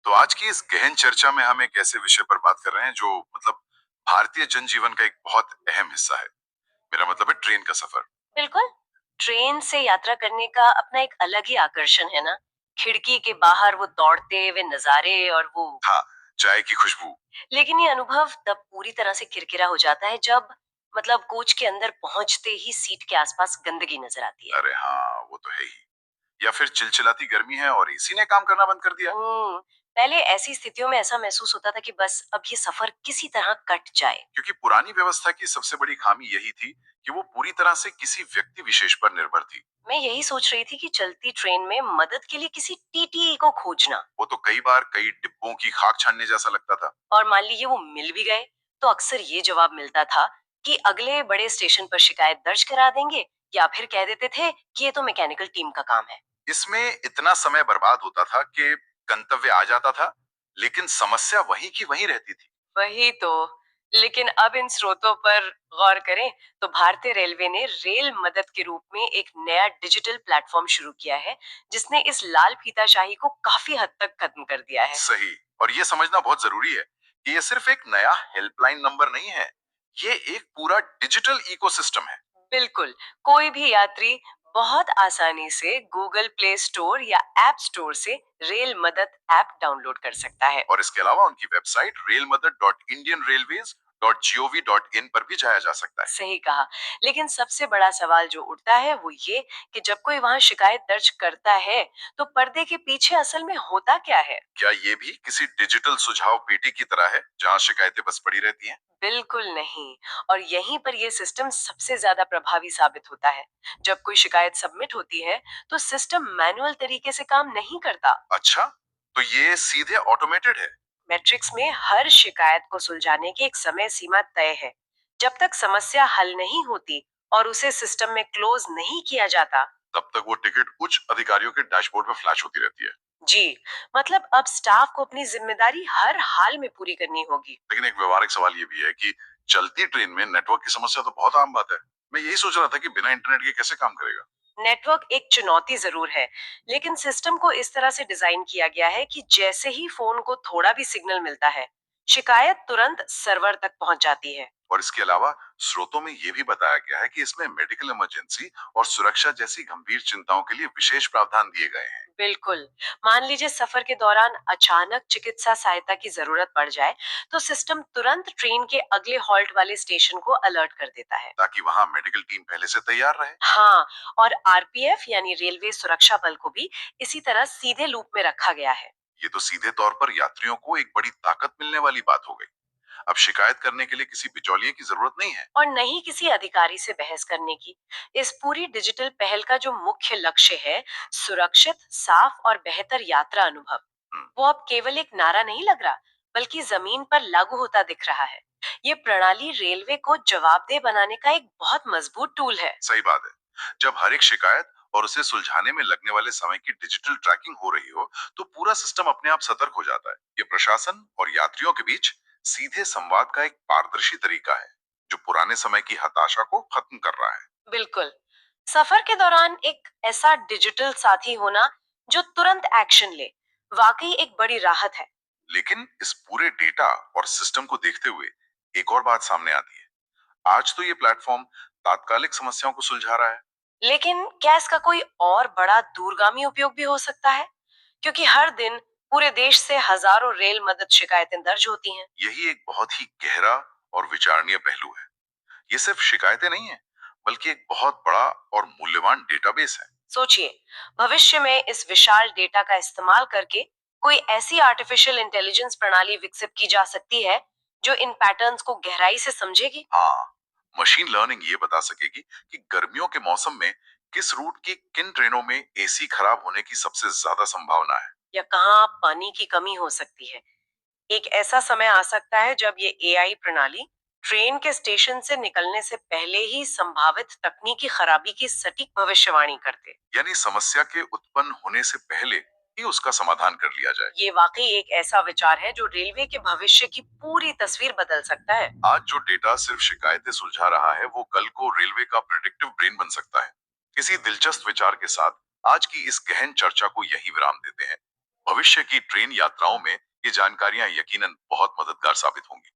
तो आज की इस गहन चर्चा में हम एक ऐसे विषय पर बात कर रहे हैं जो भारतीय जनजीवन का एक बहुत अहम हिस्सा है। मेरा मतलब है ट्रेन का सफर। बिल्कुल। ट्रेन से यात्रा करने का अपना एक अलग ही आकर्षण है ना। खिड़की के बाहर वो दौड़ते हुए नजारे और वो। हाँ, चाय की खुशबू। लेकिन ये अनुभव तब पूरी तरह से किरकिरा हो जाता है जब कोच के अंदर पहुंचते ही सीट के आसपास गंदगी नजर आती है। अरे हाँ, वो तो है ही। या फिर चिलचिलाती गर्मी है और एसी ने काम करना बंद कर दिया। पहले ऐसी स्थितियों में ऐसा महसूस होता था कि बस अब ये सफर किसी तरह कट जाए। क्योंकि पुरानी व्यवस्था की सबसे बड़ी खामी यही थी कि वो पूरी तरह से किसी व्यक्ति विशेष पर निर्भर थी। मैं यही सोच रही थी कि चलती ट्रेन में मदद के लिए किसी टीटी को खोजना। वो तो कई बार कई डिब्बों की खाक छानने जैसा लगता था। और मान लीजिए वो मिल भी गए तो अक्सर ये जवाब मिलता था कि अगले बड़े स्टेशन पर शिकायत दर्ज करा देंगे, या फिर कह देते थे कि ये तो मैकेनिकल टीम का काम है। इसमें इतना समय बर्बाद होता था कि गंतव्य आ जाता था, लेकिन समस्या वहीं की वहीं रहती थी। वही तो। लेकिन अब इन स्रोतों पर गौर करें तो भारतीय रेलवे ने रेल मदद के रूप में एक नया डिजिटल प्लेटफॉर्म शुरू किया है, जिसने इस लाल फीताशाही को काफी हद तक खत्म कर दिया है। सही। और ये समझना बहुत जरूरी है कि ये सिर्फ एक नया हेल्पलाइन नंबर नहीं है, ये एक पूरा डिजिटल इकोसिस्टम है। बिल्कुल। कोई भी यात्री बहुत आसानी से गूगल प्ले स्टोर या ऐप स्टोर से रेल मदद ऐप डाउनलोड कर सकता है। और इसके अलावा उनकी वेबसाइट railmother.indianrailways.gov.in पर भी जाया जा सकता है। सही कहा। लेकिन सबसे बड़ा सवाल जो उठता है वो ये कि जब कोई वहां शिकायत दर्ज करता है तो पर्दे के पीछे असल में होता क्या है। क्या ये भी किसी डिजिटल सुझाव पेटी की तरह है जहां शिकायतें बस पड़ी रहती हैं? बिल्कुल नहीं। और यहीं पर यह सिस्टम सबसे ज्यादा प्रभावी साबित होता है। जब कोई शिकायत सबमिट होती है तो सिस्टम मैनुअल तरीके से काम नहीं करता। अच्छा, तो ये सीधे ऑटोमेटेड है। मैट्रिक्स में हर शिकायत को सुलझाने की एक समय सीमा तय है। जब तक समस्या हल नहीं होती और उसे सिस्टम में क्लोज नहीं किया जाता। तब तक वो टिकट उच्च अधिकारियों के डैशबोर्ड पर फ्लैश होती रहती है। जी। अब स्टाफ को अपनी जिम्मेदारी हर हाल में पूरी करनी होगी। लेकिन एक व्यवहारिक सवाल ये भी है कि चलती ट्रेन में नेटवर्क की समस्या तो बहुत आम बात है। मैं यही सोच रहा था कि बिना इंटरनेट के कैसे काम करेगा। नेटवर्क एक चुनौती जरूर है, लेकिन सिस्टम को इस तरह से डिजाइन किया गया है कि जैसे ही फोन को थोड़ा भी सिग्नल मिलता है, शिकायत तुरंत सर्वर तक पहुंच जाती है। और इसके अलावा स्रोतों में ये भी बताया गया है कि इसमें मेडिकल इमरजेंसी और सुरक्षा जैसी गंभीर चिंताओं के लिए विशेष प्रावधान दिए गए हैं। बिल्कुल। मान लीजिए सफर के दौरान अचानक चिकित्सा सहायता की जरूरत पड़ जाए तो सिस्टम तुरंत ट्रेन के अगले हॉल्ट वाले स्टेशन को अलर्ट कर देता है। ताकि वहां मेडिकल टीम पहले से तैयार रहे। हाँ। और आरपीएफ यानी रेलवे सुरक्षा बल को भी इसी तरह सीधे लूप में रखा गया है। ये तो सीधे तौर पर यात्रियों को एक बड़ी ताकत मिलने वाली बात हो गई। अब शिकायत करने के लिए किसी बिचौलिए की जरूरत नहीं है। और नहीं किसी अधिकारी से बहस करने की। इस पूरी डिजिटल पहल का जो मुख्य लक्ष्य है, सुरक्षित, साफ और बेहतर यात्रा अनुभव, हम्म, वो अब केवल एक नारा नहीं लग रहा, बल्कि जमीन पर लागू होता दिख रहा है। ये प्रणाली रेलवे को जवाबदेह बनाने का एक बहुत मजबूत टूल है। सही बात है। जब हर एक शिकायत और उसे सुलझाने में लगने वाले समय की डिजिटल ट्रैकिंग हो रही हो, तो पूरा सिस्टम अपने आप सतर्क हो जाता है। ये प्रशासन और यात्रियों के बीच सीधे संवाद का एक पारदर्शी तरीका है, जो पुराने समय की हताशा को खत्म कर रहा है। बिल्कुल। सफर के दौरान एक ऐसा डिजिटल साथी होना जो तुरंत एक्शन ले, वाकई एक बड़ी राहत है। लेकिन इस पूरे डेटा और सिस्टम को देखते हुए एक और बात सामने आती है। आज तो ये प्लेटफॉर्म तात्कालिक समस्याओं को सुलझा रहा है। लेकिन क्या इसका कोई और बड़ा दूरगामी उपयोग भी हो सकता है? क्योंकि हर दिन पूरे देश से हजारों रेल मदद शिकायतें दर्ज होती हैं। यही एक बहुत ही गहरा और विचारणीय पहलू है। ये सिर्फ शिकायतें नहीं है, बल्कि एक बहुत बड़ा और मूल्यवान डेटाबेस है। सोचिए, भविष्य में इस विशाल डेटा का इस्तेमाल करके कोई ऐसी आर्टिफिशियल इंटेलिजेंस प्रणाली विकसित की जा सकती है जो इन पैटर्न्स को गहराई से समझेगी। हाँ, मशीन लर्निंग ये बता सकेगी कि गर्मियों के मौसम में किस रूट की किन ट्रेनों में एसी खराब होने की सबसे ज्यादा संभावना है। या कहाँ पानी की कमी हो सकती है। एक ऐसा समय आ सकता है जब ये एआई प्रणाली ट्रेन के स्टेशन से निकलने से पहले ही संभावित तकनीकी खराबी की सटीक भविष्यवाणी करते। यानी समस्या के उत्पन्न होने से पहले ही उसका समाधान कर लिया जाए। ये वाकई एक ऐसा विचार है जो रेलवे के भविष्य की पूरी तस्वीर बदल सकता है। आज जो डेटा सिर्फ शिकायतें सुलझा रहा है, वो कल को रेलवे का प्रेडिक्टिव ब्रेन बन सकता है। किसी दिलचस्प विचार के साथ आज की इस गहन चर्चा को यही विराम देते हैं। भविष्य की ट्रेन यात्राओं में ये जानकारियां यकीनन बहुत मददगार साबित होंगी।